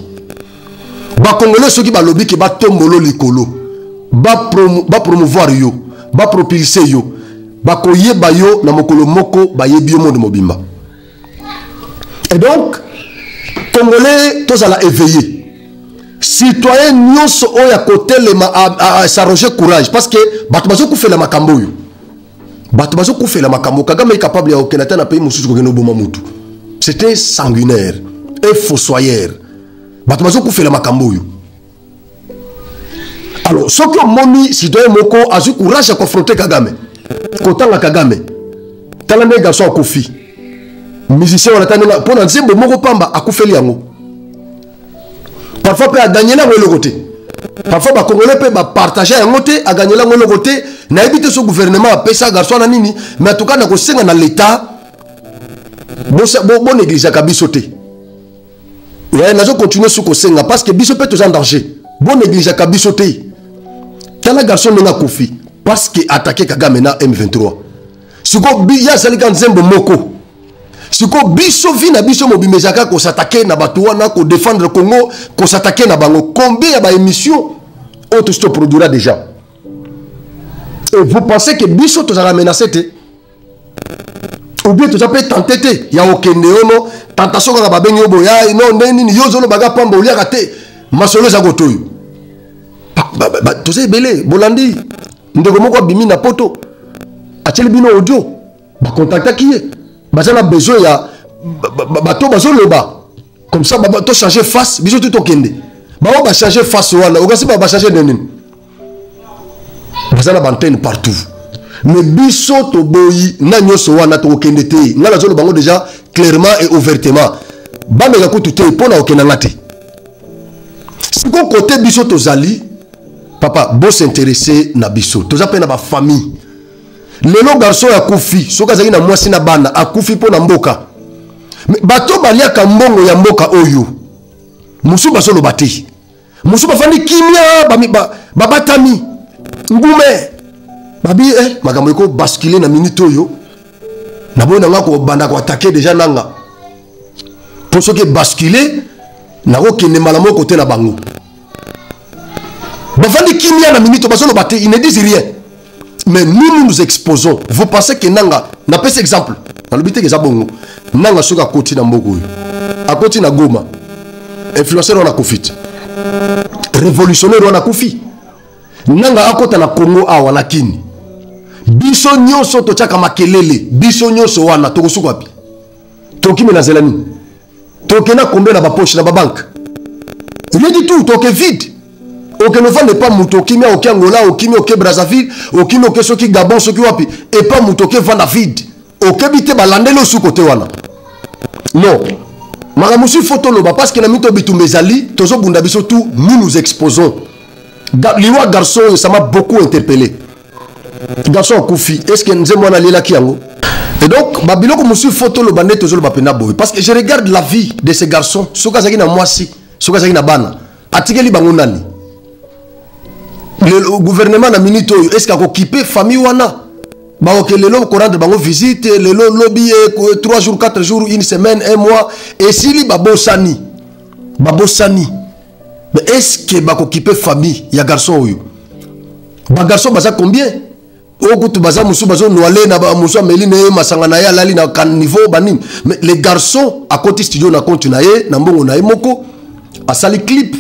Congolais, ceux qui lobby qui tombolo likolo, promouvoir yo, propulser yo, koyeba yo na mokolo moko yebi yo monde mobimba. Et donc, Congolais, tous à la éveiller. Citoyens, nous sommes à côté à s'arroger courage. Parce que, Batubazo fait la makambo. Batubazo fait la makambo. Kagame est capable de faire un pays moussou de Bomamutu. C'était sanguinaire et fossoyeur. Batubazo fait la makambo. Alors, ceux qui ont moni, citoyens moko, a eu courage à confronter Kagame. Kotanga Kagame. Talane garçon à Kofi. Musicien, on attend pour un zimbo moko pamba à Koufeli yango. Parfois, on peut gagner là où côté. Parfois, les Congolais peuvent partager un côté, à gagner là où côté. N'a évité ce gouvernement à payer ça, garçon, mais en tout cas, dans l'État, bon négligé à bisoter. Nous allons continuer sur Kosenga parce que biso peut être en danger. Bon négligé à bisoter. Quand la garçon n'a pas confié, parce qu'il a attaqué Kagame na M23. Si il y a un zembo moko. Si ko biso vi na biso mobimezaka ko s'attaquer na batuana ko défendre le Congo, ko s'attaquer na bango, combien ya ba émission auto se produira déjà. Et vous pensez que biso to za menacé té? Ou bien to za peut tenter té, ya okende ono, tentation ka ba bengi oboya, non neni yo zolo baga pamba olia raté, masolo za gotoyo. To za belé, bolandi, ndeko moko bimi na poto. Ateli bino audio, ba contacta qui est? Ils ont besoin de comme ça, ils ont changer face. Ils ont tout changer face. Ils ont changer de nom. Ils ont antenne partout. Mais biso to boyi na nyoso wana to okende te. Ngala zolo bango déjà clairement et ouvertement. Ba mega ko tuté pona okenda ngate. Si ko côté biso to zali, papa, bo s'intéresser na biso. To za pe na ba famille. Lelo garçon ya kufi soka zaki na mwasi na bana akufi po na mboka bato baliaka mbongo ya mboka oyo musu basolo bati musu bafandi kimia babatami ngume babi makambo eko basculer na minute oyo na bona ngako banda ko attaquer déjà nanga pour ce qui basculer na ko kende malamo côté na bango bafandi kimia na minute basolo bati ils ne disent rien. Mais nous exposons. Vous pensez que Nanga n'a pas cet exemple. Dans le but que Zabongo, Nanga soka koti na mboko. A koti na Goma. Influenceur on a kofit. Révolutionnaire on a kofi. Nanga akota na Congo a wana kini. Biso nyonso to chaka makelele. Biso nyonso wana to kosuka pi. Toki me na zelani. Toki na combien na ba poche na ba banque. Rien du tout, toki vide. Aucun enfant n'est pas Mutoki, aucun Angola, aucun Brazzaville, aucun Soki Gabon, Soki Wapi, et pas Mutoki van David. Aucun bité balande le sous côté wana. Non. Maramusu photo loba parce que la mito bitumbezali, tozo bundabiso tout, nous exposons. Liwa garçon, ça m'a beaucoup interpellé. Garçon Koufi, est-ce que nous avons allé là qui yango? Et donc, Babiloko musu photo loba net tozo loba pena boy parce que je regarde la vie de ces garçons, soka zaki na mwasi, soka zaki na bana. Atikeli bango nani? Le gouvernement na minute est-ce qu'il a occupé famille wana ba ok lelo ko rendre bango visite lelo lobby 3 jours 4 jours une semaine un mois et s'il babosani mais est-ce que ba occupé famille ya garçon oyo ba garçon baza combien okutu baza musu bazo noale na ba musu meline masanga na ya lali na kan niveau banini mais les garçons à côté studio na compte na ye na mbongo na ye moko asali clip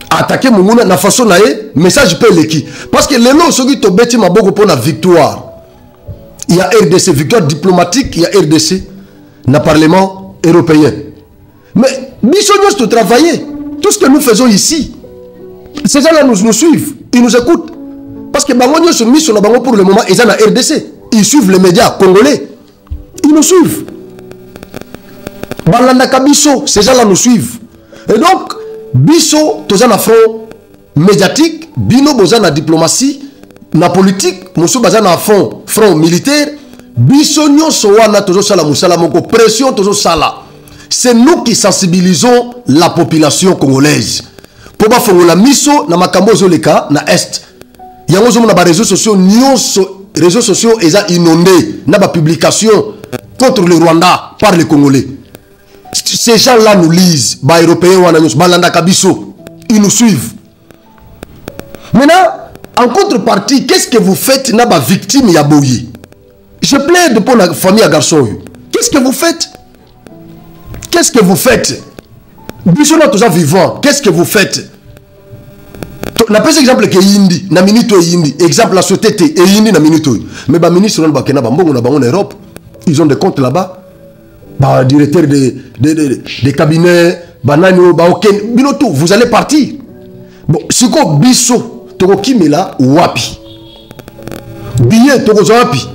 attaquer munguna na façon na ye message peut l'équipe parce que les noms ceux qui tobeti maboko pour la victoire il y a RDC victoire diplomatique il y a RDC na parlement européen mais biso nous travailler tout ce que nous faisons ici ces gens là nous suivent ils nous écoutent parce que bango nous sommes mis sur la bango pour le moment ils sont na RDC ils suivent les médias congolais ils nous suivent balanda kabiso ces gens là nous suivent et donc biso toza na front médiatique bino boza na diplomatie na politique musu baza na fond front militaire, bisogno soana tozo sala musala moko pression tozo sala. C'est nous qui sensibilisons la population congolaise. Pour ba fongola miso na makambo zoleka na est. Yango zo na ba réseaux sociaux réseaux sociaux eza inondés na ba publication contre le Rwanda par les Congolais. Ces gens-là nous lisent, ba européens wana nyos balanda kabiso, ils nous suivent. Maintenant, en contrepartie, qu'est-ce que vous faites na ba victime ya boyi? Je plaide pour la famille à garçon. Qu'est-ce que vous faites? Qu'est-ce que vous faites? Biso na tous vivants, qu'est-ce que vous faites? Na pese exemple que yindi na minito yindi exemple la société et yindi na minito mais ba ministre on ba kena ba mbongo na bango na Europe, ils ont des comptes là-bas, ba directeur des cabinets banani ba aucun binoto, vous allez partir. Bon siko biso toko kimela wapi billet toko wapi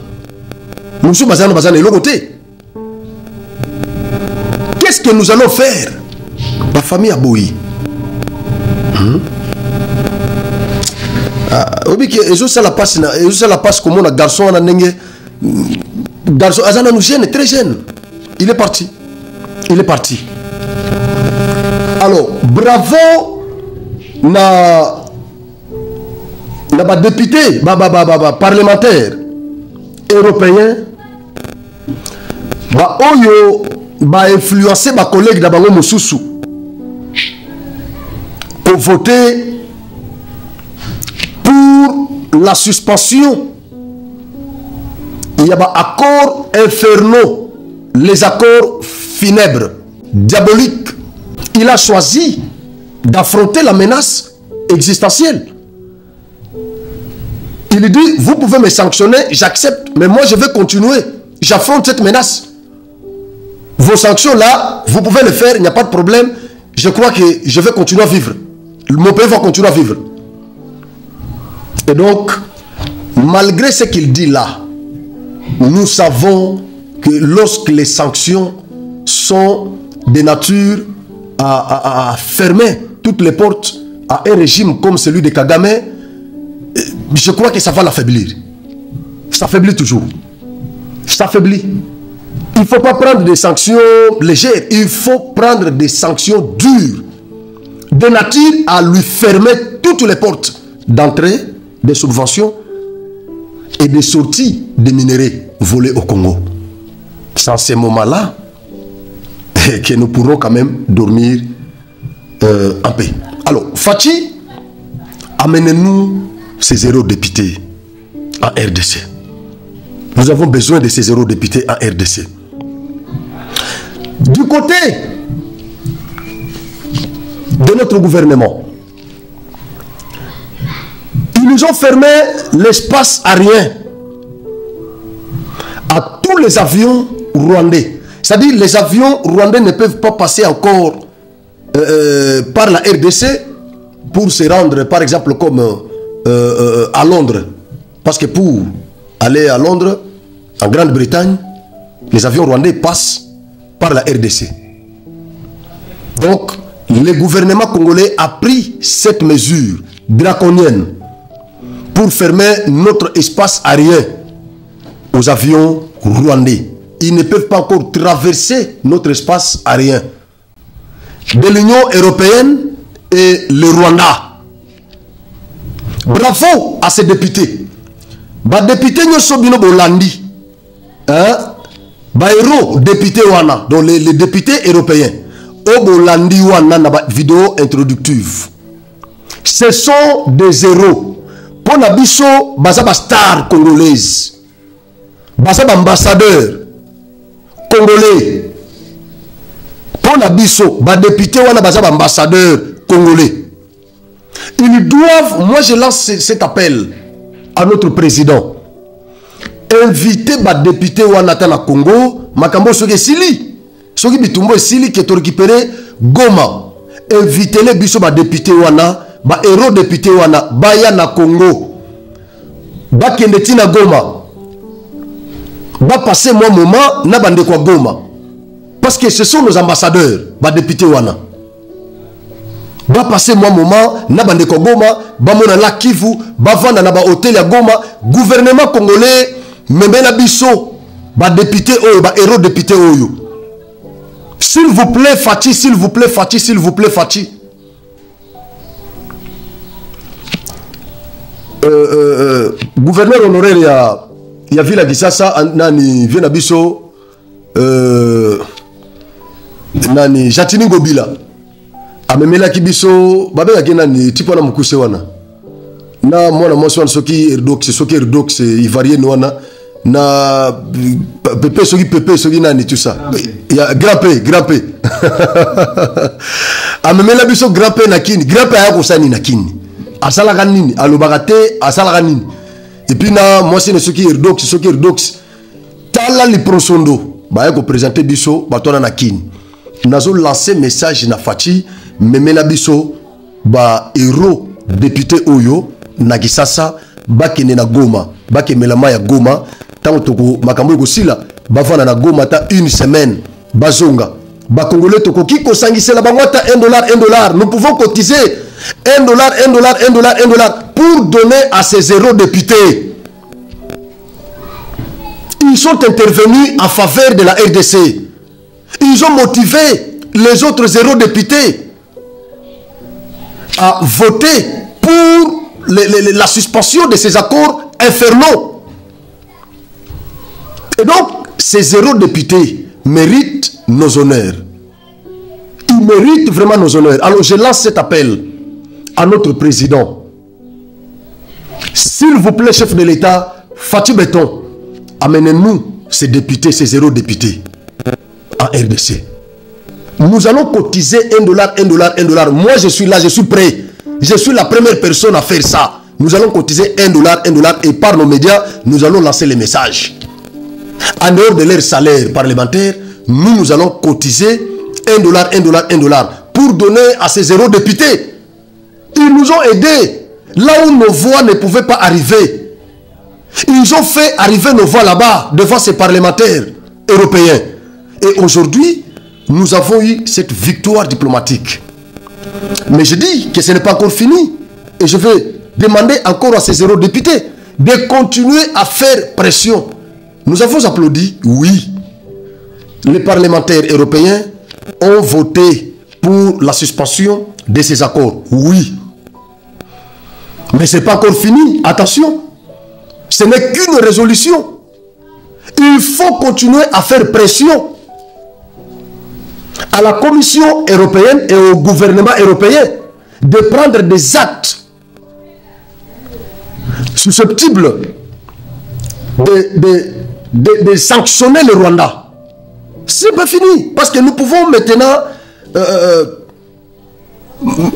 musu bazana le côté. Qu'est-ce que nous allons faire? La famille a boui. Ça la passe comme un garçon garçon azana nous gêne, très jeune. Il est parti. Alors bravo na ba député parlementaire européen ba oyo ba influencer ba collègue da bango mosusu pour voter pour la suspension. Il y a des accords infernaux, les accords funèbres, diaboliques. Il a choisi d'affronter la menace existentielle. Il dit, vous pouvez me sanctionner, j'accepte, mais moi je vais continuer. J'affronte cette menace. Vos sanctions là, vous pouvez le faire, il n'y a pas de problème. Je crois que je vais continuer à vivre. Mon pays va continuer à vivre. Et donc, malgré ce qu'il dit là, nous savons que lorsque les sanctions sont de nature à fermer toutes les portes à un régime comme celui de Kagame, je crois que ça va l'affaiblir. Ça affaiblit toujours. Ça affaiblit. Il ne faut pas prendre des sanctions légères. Il faut prendre des sanctions dures, de nature à lui fermer toutes les portes d'entrée des subventions et des sorties des minéraux volés au Congo. C'est en ces moments-là que nous pourrons quand même dormir en paix. Alors, Fachi, amenez-nous ces eurodéputés en RDC. Nous avons besoin de ces eurodéputés en RDC. Du côté de notre gouvernement, ils nous ont fermé l'espace aérien à tous les avions rwandais. C'est-à-dire les avions rwandais ne peuvent pas passer encore par la RDC pour se rendre, par exemple, comme à Londres. Parce que pour aller à Londres, en Grande-Bretagne, les avions rwandais passent par la RDC. Donc, le gouvernement congolais a pris cette mesure draconienne pour fermer notre espace aérien aux avions rwandais. Ils ne peuvent pas encore traverser notre espace aérien de l'Union européenne et le Rwanda. Bravo à ces députés. Ba député nyoso bino bolandi. Ba héros député wana, donc les députés européens. O bolandi wana na ba vidéo introductive. Ce sont des héros. Pour la biso baza ba star congolaise. Baza ba ambassadeur congolais. Pour la biso ba député wana baza ba ambassadeur congolais. Ils doivent, moi je lance cet appel à notre président. Inviter les députés Wanata na Congo, Makambo Soke Sili, Soki Bitumbo Sili qui est récupéré Goma. Inviter les biso ba députés Wana, ba héros députés Wana, Baya na Congo, ba Kendeti na Goma, ba passer moi moment na bande kwa Goma, parce que ce sont nos ambassadeurs, ba députés Wana. Va passer moi moment na bande ko Goma ba mona la Kivu ba vanda na ba hôtel ya Goma. Gouvernement congolais memela biso ba député oyo ba héros député oyo. S'il vous plaît Fachi, s'il vous plaît Fachi, s'il vous plaît Fachi. Gouverneur honoraire ya Villa Kisasa nani vient biso nani Jatini Ngobila amemela kibiso babeka nani tipo na mukuse wana na mwana mwasi wana soki Erdox ivarien wana na pepe soki nani tout ça ya grand P amemela biso grand P na kini grand P aya kosani na kini asalaka nini alobaka te asalaka nini et puis na mwasi ne soki Erdox tala li prosondo ba ko présenter biso batona na kini nazo lancer message na Fachi memela biso ba héros député oyo na Kisasa bakene na Goma bakemela ma ya Goma tango toko makambo ko sila bavana na Goma ta une semaine bazonga ba congolais toko ki ko sangisela bango ta $1 nous pouvons cotiser $1 pour donner à ces héros députés. Ils sont intervenus en faveur de la RDC. Ils ont motivé les autres héros députés à voter pour la suspension de ces accords infernaux. Et donc, ces héros députés méritent nos honneurs. Ils méritent vraiment nos honneurs. Alors, je lance cet appel à notre président. S'il vous plaît, chef de l'État, Fachi Béton, amenez-nous ces députés, ces héros députés en RDC. Nous allons cotiser $1. Moi, je suis là, je suis prêt. Je suis la première personne à faire ça. Nous allons cotiser $1 et par nos médias, nous allons lancer les messages. En dehors de leur salaire parlementaire, nous allons cotiser $1 pour donner à ces héros députés. Ils nous ont aidés là où nos voix ne pouvaient pas arriver. Ils ont fait arriver nos voix là-bas devant ces parlementaires européens. Et aujourd'hui, nous avons eu cette victoire diplomatique. Mais je dis que ce n'est pas encore fini. Et je vais demander encore à ces eurodéputés de continuer à faire pression. Nous avons applaudi, oui. Les parlementaires européens ont voté pour la suspension de ces accords, oui. Mais ce n'est pas encore fini. Attention, ce n'est qu'une résolution. Il faut continuer à faire pression à la Commission européenne et au gouvernement européen de prendre des actes susceptibles de sanctionner le Rwanda. C'est pas fini. Parce que nous pouvons maintenant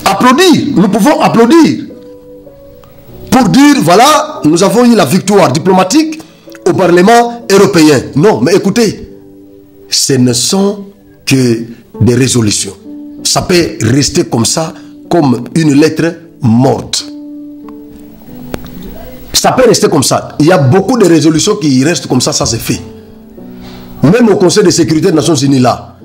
applaudir. Nous pouvons applaudir. Pour dire, voilà, nous avons eu la victoire diplomatique au Parlement européen. Non, mais écoutez, ce ne sont que des résolutions. Ça peut rester comme ça, comme une lettre morte. Ça peut rester comme ça. Il y a beaucoup de résolutions qui restent comme ça c'est fait. Même au Conseil de sécurité des Nations Unies là,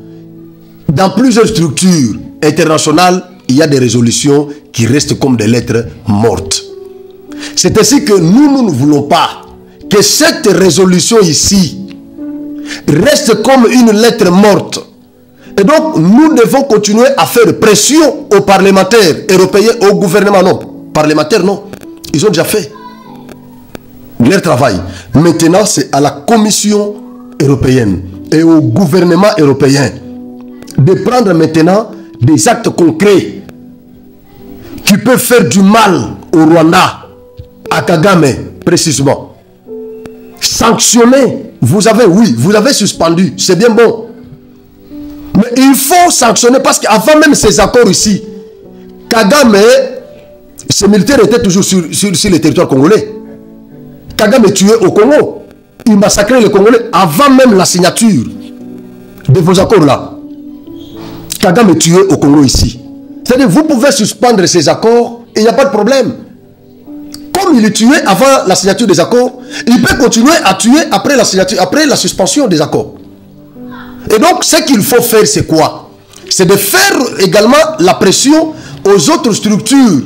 dans plusieurs structures internationales, il y a des résolutions qui restent comme des lettres mortes. C'est ainsi que nous ne voulons pas que cette résolution ici reste comme une lettre morte. Et donc, nous devons continuer à faire pression aux parlementaires européens, au gouvernement. Non, parlementaires, non. Ils ont déjà fait leur travail. Maintenant, c'est à la Commission européenne et au gouvernement européen de prendre maintenant des actes concrets qui peuvent faire du mal au Rwanda, à Kagame précisément. Sanctionner, vous avez suspendu, c'est bien bon. Mais il faut sanctionner parce qu'avant même ces accords ici, Kagame, ces militaires étaient toujours sur le territoire congolais. Kagame tuait au Congo. Il massacrait les Congolais avant même la signature de vos accords là. Kagame tuait au Congo ici. C'est-à-dire vous pouvez suspendre ces accords et il n'y a pas de problème. Comme il est tué avant la signature des accords, il peut continuer à tuer après la signature, après la suspension des accords. Et donc, ce qu'il faut faire, c'est quoi? C'est de faire également la pression aux autres structures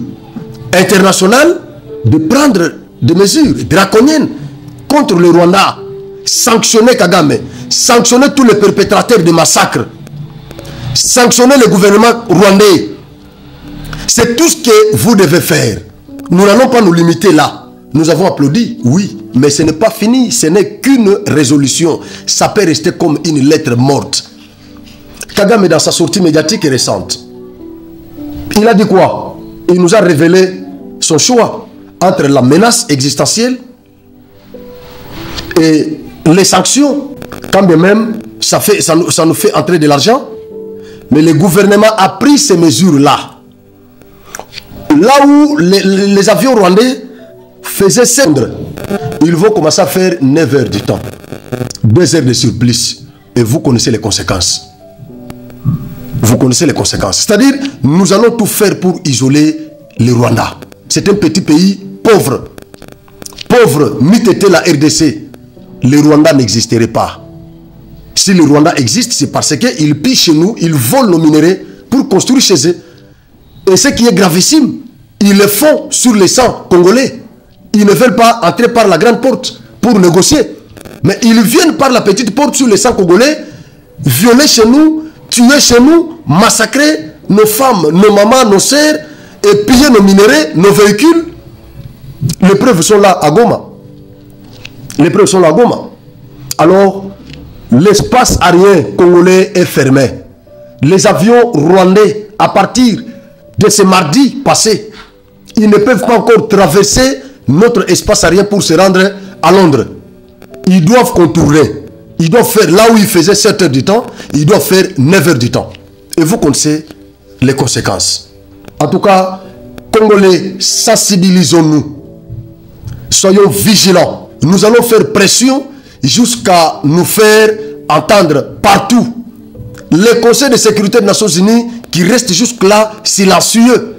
internationales de prendre des mesures draconiennes contre le Rwanda, sanctionner Kagame, sanctionner tous les perpétrateurs de massacres, sanctionner le gouvernement rwandais. C'est tout ce que vous devez faire. Nous n'allons pas nous limiter là. Nous avons applaudi, oui, mais ce n'est pas fini. Ce n'est qu'une résolution. Ça peut rester comme une lettre morte. Kagame, dans sa sortie médiatique récente, il a dit quoi? Il nous a révélé son choix entre la menace existentielle et les sanctions. Quand bien même, ça nous fait entrer de l'argent. Mais le gouvernement a pris ces mesures-là. Là où les avions rwandais faisaient cendre, ils vont commencer à faire 9 heures du temps. 2 heures de supplice. Et vous connaissez les conséquences. Vous connaissez les conséquences. C'est-à-dire, nous allons tout faire pour isoler le Rwanda. C'est un petit pays pauvre. Pauvre, m'eût été la RDC. Le Rwanda n'existerait pas. Si le Rwanda existe, c'est parce qu'ils pillent chez nous, ils volent nos minéraux pour construire chez eux. Et ce qui est gravissime, ils le font sur les sangs congolais. Ils ne veulent pas entrer par la grande porte pour négocier. Mais ils viennent par la petite porte sur les sangs congolais, violer chez nous, tuer chez nous, massacrer nos femmes, nos mamans, nos sœurs, et piller nos minéraux, nos véhicules. Les preuves sont là à Goma. Les preuves sont là à Goma. Alors, l'espace aérien congolais est fermé. Les avions rwandais, à partir de ce mardi passé, ils ne peuvent pas encore traverser notre espace aérien pour se rendre à Londres. Ils doivent contourner. Ils doivent faire là où ils faisaient 7 heures du temps, ils doivent faire 9 heures du temps. Et vous connaissez les conséquences. En tout cas, Congolais, sensibilisons-nous. Soyons vigilants. Nous allons faire pression jusqu'à nous faire entendre partout. Le Conseil de sécurité des Nations Unies qui reste jusque-là silencieux.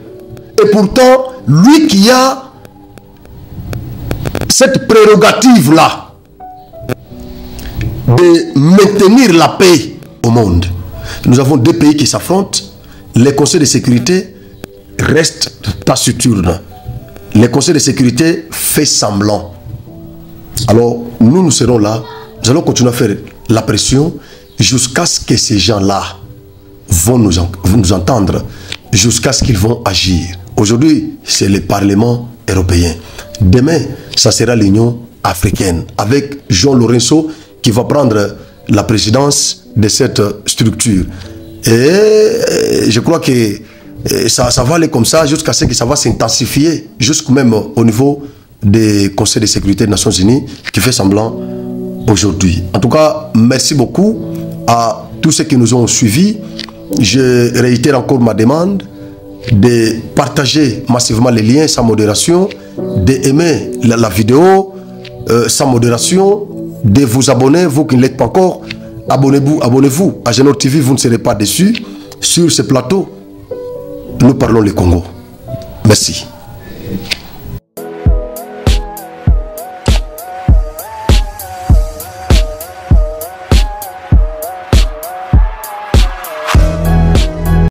Et pourtant, lui qui a cette prérogative-là de maintenir la paix au monde. Nous avons 2 pays qui s'affrontent. Le Conseil de sécurité reste taciturne. Le Conseil de sécurité fait semblant. Alors, nous serons là. Nous allons continuer à faire la pression jusqu'à ce que ces gens-là vont nous entendre, jusqu'à ce qu'ils vont agir. Aujourd'hui, c'est le Parlement européen. Demain, ça sera l'Union africaine, avec Jean Lorenzo qui va prendre la présidence de cette structure. Et je crois que ça va aller comme ça jusqu'à ce que ça va s'intensifier, jusqu'au même au niveau des conseils de sécurité des Nations Unies qui fait semblant aujourd'hui. En tout cas, merci beaucoup à tous ceux qui nous ont suivis. Je réitère encore ma demande de partager massivement les liens sans modération, d'aimer la vidéo sans modération, de vous abonner, vous qui ne l'êtes pas encore, abonnez-vous à Genor TV, vous ne serez pas déçus. Sur ce plateau, nous parlons le Congo. Merci.